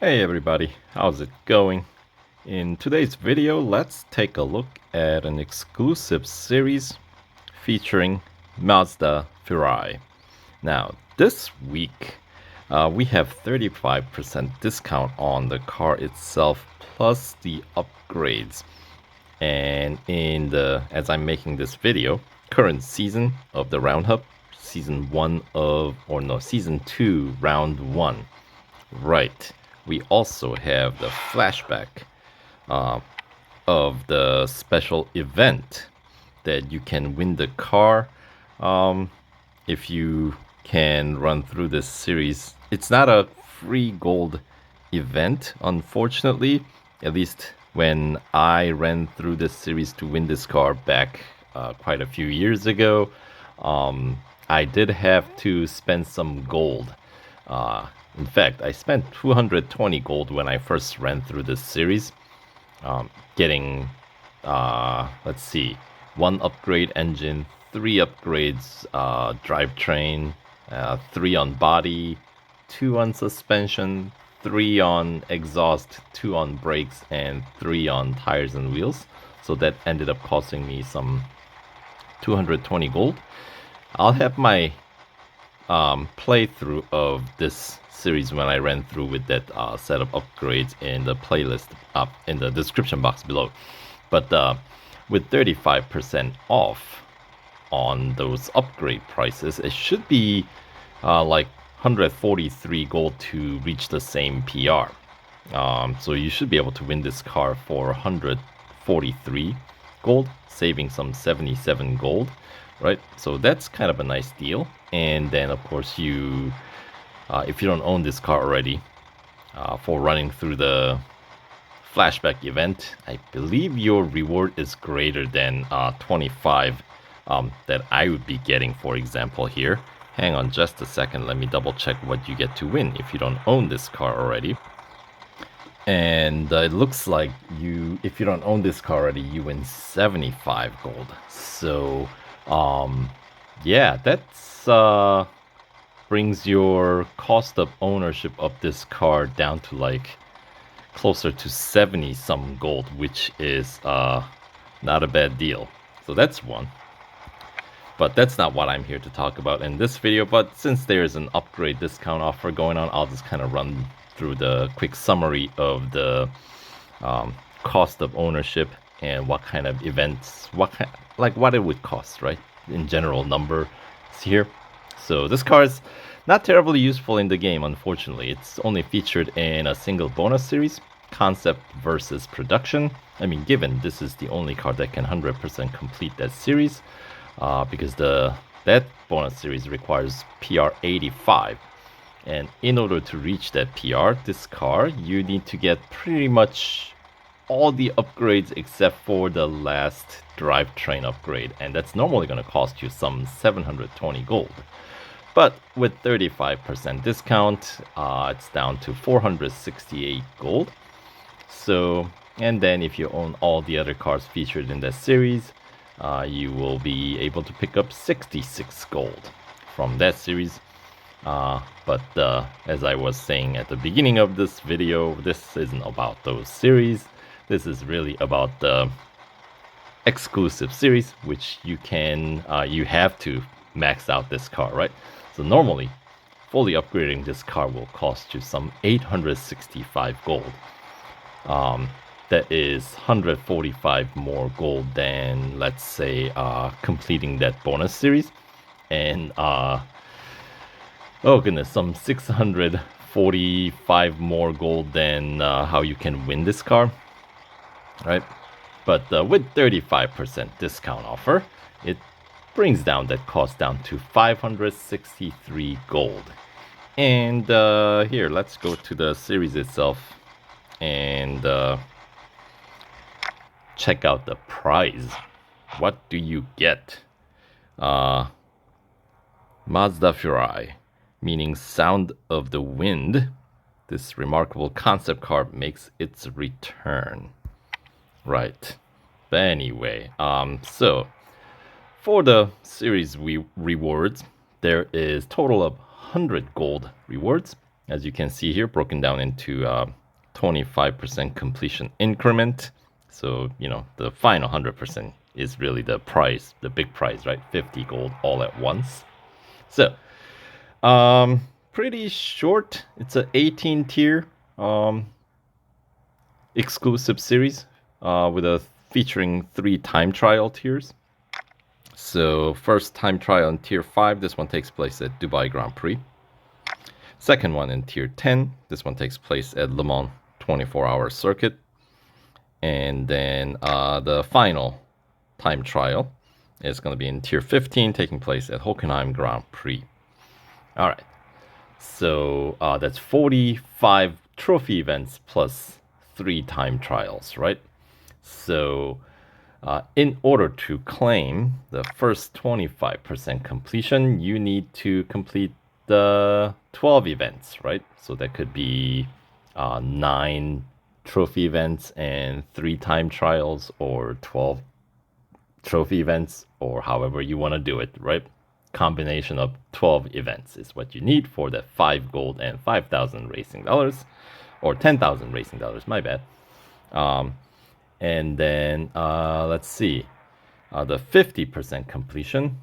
Hey everybody, how's it going? In today's video, let's take a look at an exclusive series featuring Mazda Furai. Now, this week, we have 35% discount on the car itself plus the upgrades. And as I'm making this video, current season of the Roundup, season 2, round 1. Right. We also have the flashback uh, of the special event that you can win the car if you can run through this series. It's not a free gold event, unfortunately, at least when I ran through this series to win this car back quite a few years ago. I did have to spend some gold. In fact, I spent 220 gold when I first ran through this series, getting, let's see, 1 upgrade engine, 3 upgrades drivetrain, 3 on body, 2 on suspension, 3 on exhaust, 2 on brakes, and 3 on tires and wheels. So that ended up costing me some 220 gold. I'll have my playthrough of this series when I ran through with that set of upgrades in the playlist up in the description box below. But with 35% off on those upgrade prices, it should be like 143 gold to reach the same PR. So you should be able to win this car for 143 gold, saving some 77 gold, right? So that's kind of a nice deal. And then, of course, if you don't own this car already, for running through the flashback event, I believe your reward is greater than 25 that I would be getting, for example, here. Hang on just a second, let me double check what you get to win if you don't own this car already. And it looks like if you don't own this car already, you win 75 gold. So, yeah, that's brings your cost of ownership of this car down to like closer to 70 some gold, which is not a bad deal. So that's one. But that's not what I'm here to talk about in this video. But since there's an upgrade discount offer going on, I'll just kind of run through the quick summary of the cost of ownership and what kind of events, what it would cost, right? In general numbers here. So this car is not terribly useful in the game, unfortunately. It's only featured in a single bonus series, Concept versus Production. I mean, given this is the only car that can 100% complete that series, because that bonus series requires PR 85. And in order to reach that PR, this car, you need to get pretty much all the upgrades except for the last drivetrain upgrade. And that's normally going to cost you some 720 gold. But with 35% discount, it's down to 468 gold. So, and then if you own all the other cars featured in that series, you will be able to pick up 66 gold from that series. But as I was saying at the beginning of this video, this isn't about those series. This is really about the exclusive series, which you have to max out this car, right? So normally, fully upgrading this car will cost you some 865 gold. That is 145 more gold than, let's say, completing that bonus series. And, oh goodness, some 645 more gold than how you can win this car, right? But with 35% discount offer, it brings down that cost down to 563 gold. And here, let's go to the series itself and check out the prize. What do you get? Mazda Furai, meaning Sound of the Wind. This remarkable concept car makes its return. Right. But anyway, so for the series rewards, there is total of 100 gold rewards, as you can see here, broken down into 25% completion increment. So, you know, the final 100% is really the prize, the big prize, right? 50 gold all at once. So, pretty short. It's a 18 tier exclusive series with a featuring 3 time trial tiers. So, first time trial in tier 5, this one takes place at Dubai Grand Prix. Second one in tier 10, this one takes place at Le Mans 24-hour circuit. And then the final time trial is going to be in tier 15, taking place at Hockenheim Grand Prix. All right, so that's 45 trophy events plus 3 time trials, right? So in order to claim the first 25% completion, you need to complete the 12 events, right? So that could be 9 trophy events and 3 time trials, or 12 trophy events, or however you want to do it, right? Combination of 12 events is what you need for the 5 gold and 5,000 racing dollars, or 10,000 racing dollars, my bad. And then let's see, the 50% completion,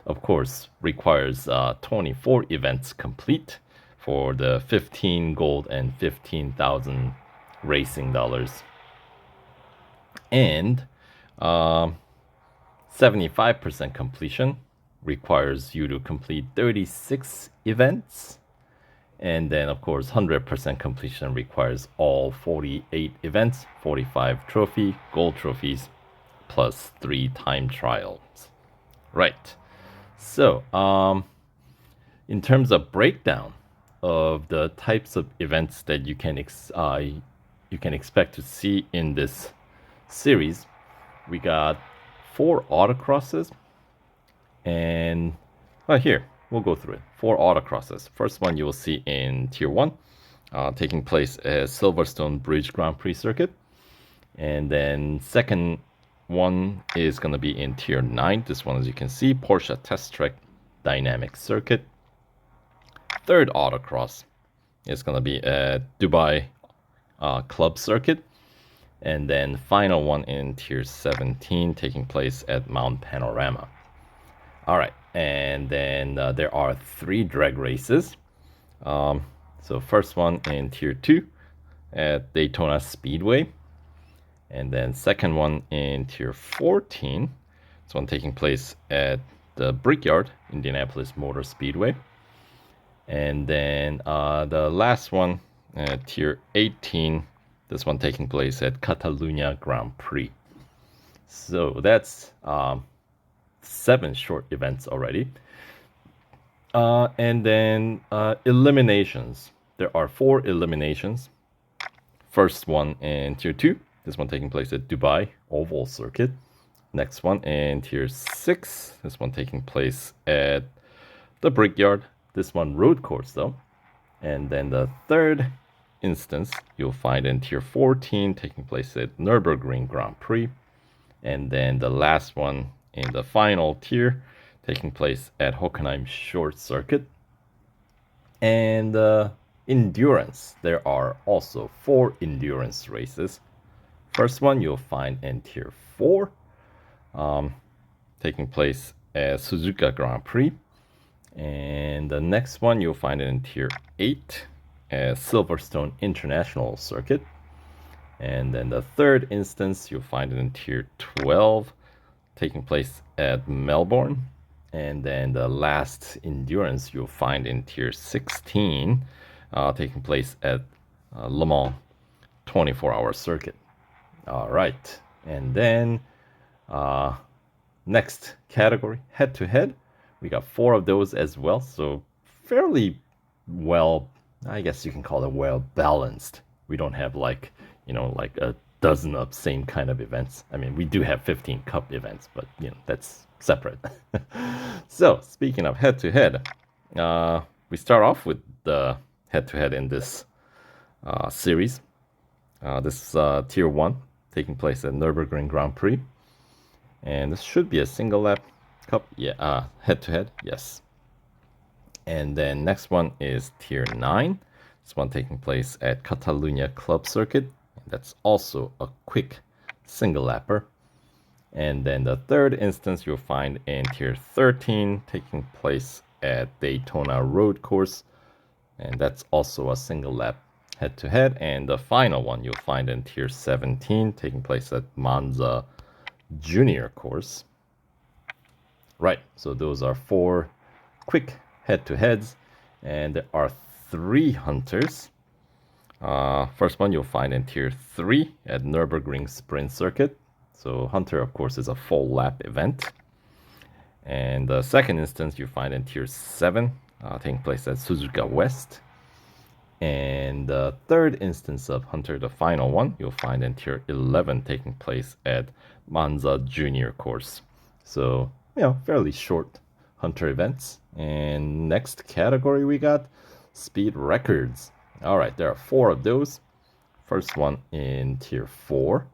of course, requires 24 events complete for the 15 gold and 15,000 racing dollars. And 75% completion requires you to complete 36 events. And then, of course, 100% completion requires all 48 events, 45 gold trophies, plus 3 time trials. Right. So, in terms of breakdown of the types of events that you can expect to see in this series, we got 4 autocrosses, and here we'll go through it. 4 autocrosses. First one you will see in tier 1, taking place at Silverstone Bridge Grand Prix circuit, and then second one is going to be in tier 9. This one, as you can see, Porsche Test Track Dynamic Circuit. Third autocross is going to be at Dubai Club Circuit. And then final one in tier 17, taking place at Mount Panorama. All right, and then there are 3 drag races. So first one in tier 2 at Daytona Speedway. And then second one in tier 14. This one taking place at the Brickyard, Indianapolis Motor Speedway. And then the last one at tier 18. This one taking place at Catalunya Grand Prix. So that's 7 short events already. And then eliminations. There are 4 eliminations. First one in tier 2. This one taking place at Dubai Oval Circuit. Next one in tier 6. This one taking place at the Brickyard. This one road course though. And then the third instance you'll find in tier 14, taking place at Nürburgring Grand Prix. And then the last one in the final tier, taking place at Hockenheim Short Circuit. And endurance, there are also 4 endurance races. First one you'll find in tier 4, taking place at Suzuka Grand Prix. And the next one you'll find in tier 8 at Silverstone International Circuit. And then the third instance you'll find it in tier 12, taking place at Melbourne. And then the last endurance you'll find in tier 16, taking place at Le Mans 24-hour circuit. All right, and then next category, head-to-head. We got 4 of those as well, so fairly well, I guess you can call it well balanced. We don't have like a dozen of same kind of events. I mean, we do have 15 cup events, but that's separate. So speaking of head-to-head, we start off with the head-to-head in this series. This is tier 1, taking place at Nürburgring Grand Prix. And this should be a single lap cup. Yeah, head-to-head, yes. And then next one is Tier 9. This one taking place at Catalunya Club Circuit. That's also a quick single lapper. And then the third instance you'll find in Tier 13, taking place at Daytona Road Course. And that's also a single lap head-to-head. And the final one you'll find in Tier 17, taking place at Monza Junior Course. Right, so those are 4 quick head-to-heads. And there are 3 hunters. First one you'll find in Tier 3 at Nürburgring Sprint Circuit. So Hunter, of course, is a full lap event. And the second instance you find in Tier 7, taking place at Suzuka West. And the third instance of Hunter, the final one, you'll find in Tier 11, taking place at Monza Junior Course. So, fairly short Hunter events. And next category we got speed records. All right, there are 4 of those. First one in Tier 4.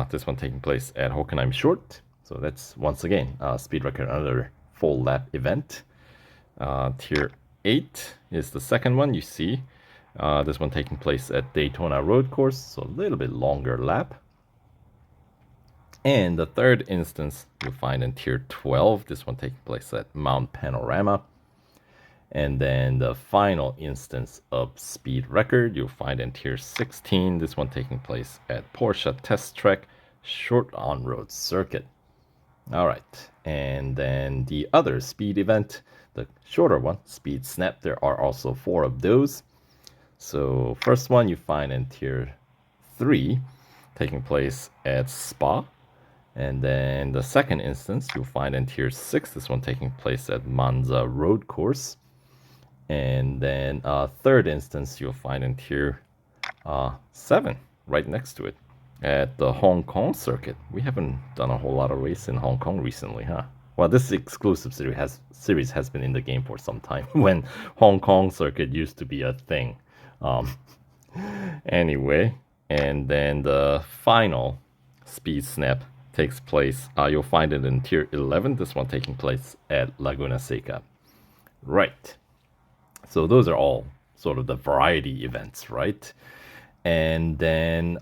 This one taking place at Hockenheim Short. So that's once again speed record, another full lap event. Tier 8 is the second one you see. This one taking place at Daytona Road Course, so a little bit longer lap. And the third instance you'll find in Tier 12. This one taking place at Mount Panorama. And then the final instance of speed record you'll find in Tier 16. This one taking place at Porsche Test Track Short On-Road Circuit. All right, and then the other speed event, the shorter one, Speed Snap, there are also 4 of those. So first one you find in Tier 3, taking place at Spa. And then the second instance you'll find in Tier 6, this one taking place at Monza Road Course. And then third instance you'll find in Tier 7, right next to it, at the Hong Kong circuit. We haven't done a whole lot of race in Hong Kong recently, huh? Well, this exclusive series has been in the game for some time, when Hong Kong circuit used to be a thing. Anyway, and then the final speed snap takes place. You'll find it in Tier 11, this one taking place at Laguna Seca. Right. So those are all sort of the variety events, right? And then,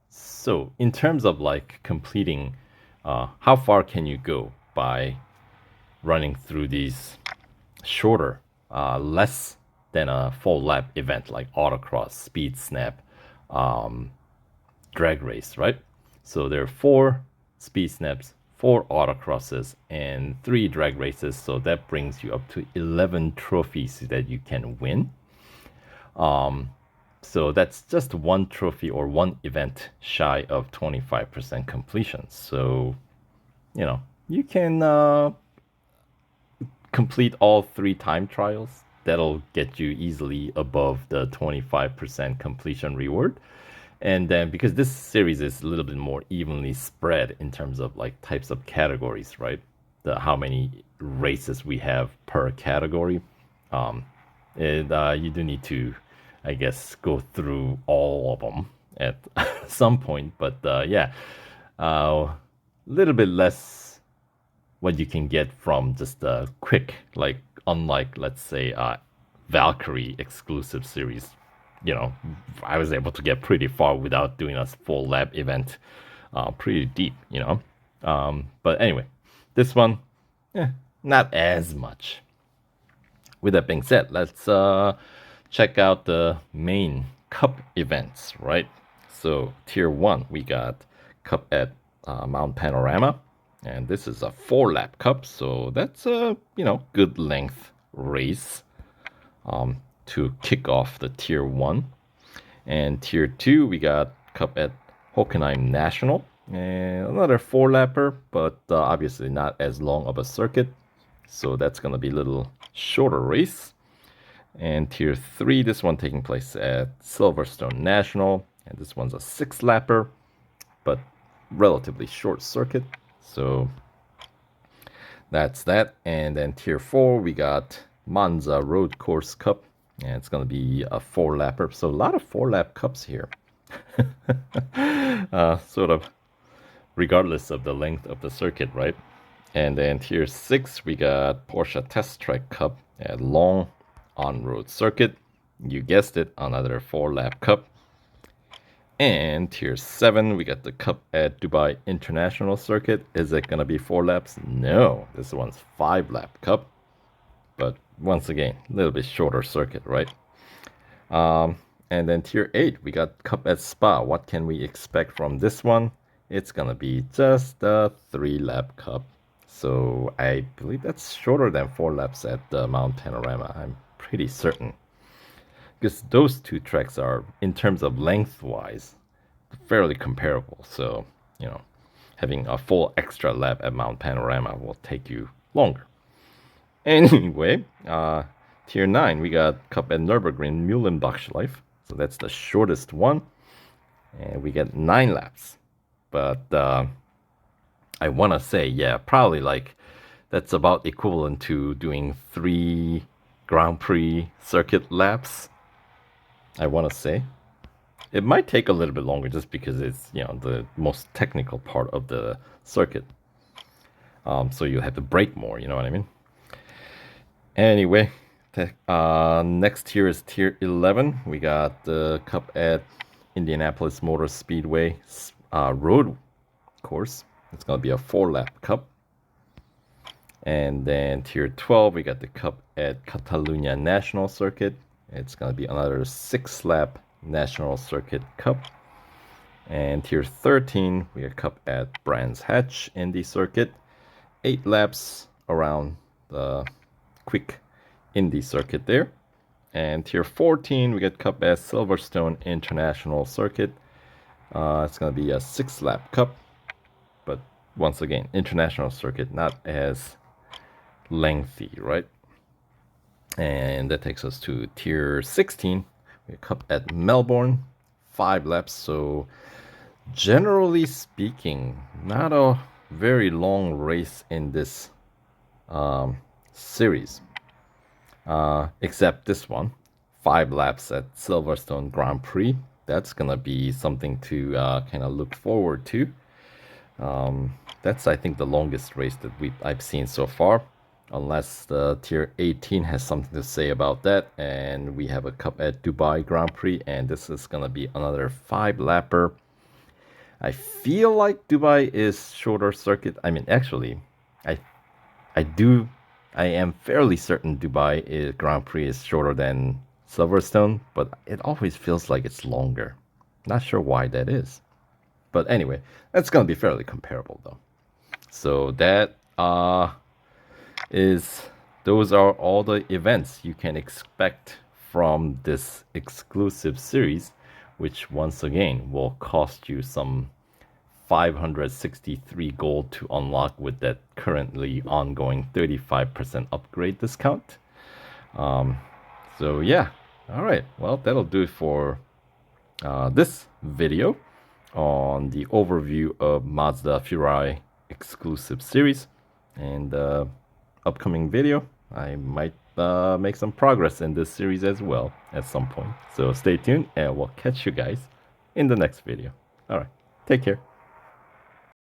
so in terms of like completing, how far can you go by running through these shorter, less than a full lap event like Autocross, Speed Snap, drag race, right? So there are 4 Speed Snaps, 4 autocrosses, and 3 drag races. So that brings you up to 11 trophies that you can win. So that's just 1 trophy or 1 event shy of 25% completion. So, you can complete all 3 time trials. That'll get you easily above the 25% completion reward. And then because this series is a little bit more evenly spread in terms of like types of categories, right? How many races we have per category. You do need to, I guess, go through all of them at some point. But a little bit less what you can get from just a quick, like unlike, let's say, Valkyrie exclusive series. I was able to get pretty far without doing a full lap event, pretty deep, But anyway, this one, not as much. With that being said, let's check out the main Cup events, right? So Tier 1, we got Cup at Mount Panorama, and this is a 4-lap Cup, so that's a good length race. To kick off the Tier 1. And Tier 2, we got Cup at Hockenheim National. And another 4-lapper, but obviously not as long of a circuit. So that's going to be a little shorter race. And Tier 3, this one taking place at Silverstone National. And this one's a 6-lapper, but relatively short circuit. So that's that. And then Tier 4, we got Monza Road Course Cup. And it's going to be a 4-lapper. So a lot of 4-lap cups here. Sort of regardless of the length of the circuit, right? And then tier 6, we got Porsche Test Track Cup at Long on-road circuit. You guessed it, another 4-lap cup. And tier 7, we got the cup at Dubai International Circuit. Is it going to be 4 laps? No, this one's 5-lap cup. But once again, a little bit shorter circuit, right? And then tier 8, we got cup at Spa. What can we expect from this one? It's going to be just a 3-lap cup. So I believe that's shorter than 4 laps at Mount Panorama. I'm pretty certain. Because those two tracks are, in terms of lengthwise, fairly comparable. So, you know, having a full extra lap at Mount Panorama will take you longer. Anyway, tier 9, we got Cup at Nürburgring Mühlenbachschleife. So that's the shortest one. And we get 9 laps. But I want to say, yeah, probably like that's about equivalent to doing 3 Grand Prix circuit laps. I want to say. It might take a little bit longer just because it's, you know, the most technical part of the circuit. So you'll have to brake more, you know what I mean? Anyway, next tier is tier 11. We got the cup at Indianapolis Motor Speedway road course. It's going to be a 4-lap cup. And then tier 12, we got the cup at Catalunya National Circuit. It's going to be another 6-lap National Circuit Cup. And tier 13, we got cup at Brands Hatch Indy Circuit. 8 laps around the quick Indy circuit there. And tier 14, we got cup at Silverstone International Circuit. It's going to be a 6-lap cup. But once again, international circuit, not as lengthy, right? And that takes us to tier 16. We got cup at Melbourne, 5 laps. So generally speaking, not a very long race in this series. Except this one, 5 laps at Silverstone Grand Prix. That's going to be something to kind of look forward to. That's, I think, the longest race that I've seen so far. Unless the tier 18 has something to say about that. And we have a cup at Dubai Grand Prix. And this is going to be another 5-lapper. I feel like Dubai is shorter circuit. I mean, actually, I am fairly certain Dubai Grand Prix is shorter than Silverstone, but it always feels like it's longer. Not sure why that is. But anyway, that's going to be fairly comparable though. So that those are all the events you can expect from this exclusive series, which once again will cost you some 563 gold to unlock with that currently ongoing 35% upgrade discount. So yeah, all right. Well, that'll do it for this video on the overview of Mazda Furai exclusive series. And upcoming video, I might make some progress in this series as well at some point. So stay tuned and we'll catch you guys in the next video. All right, take care.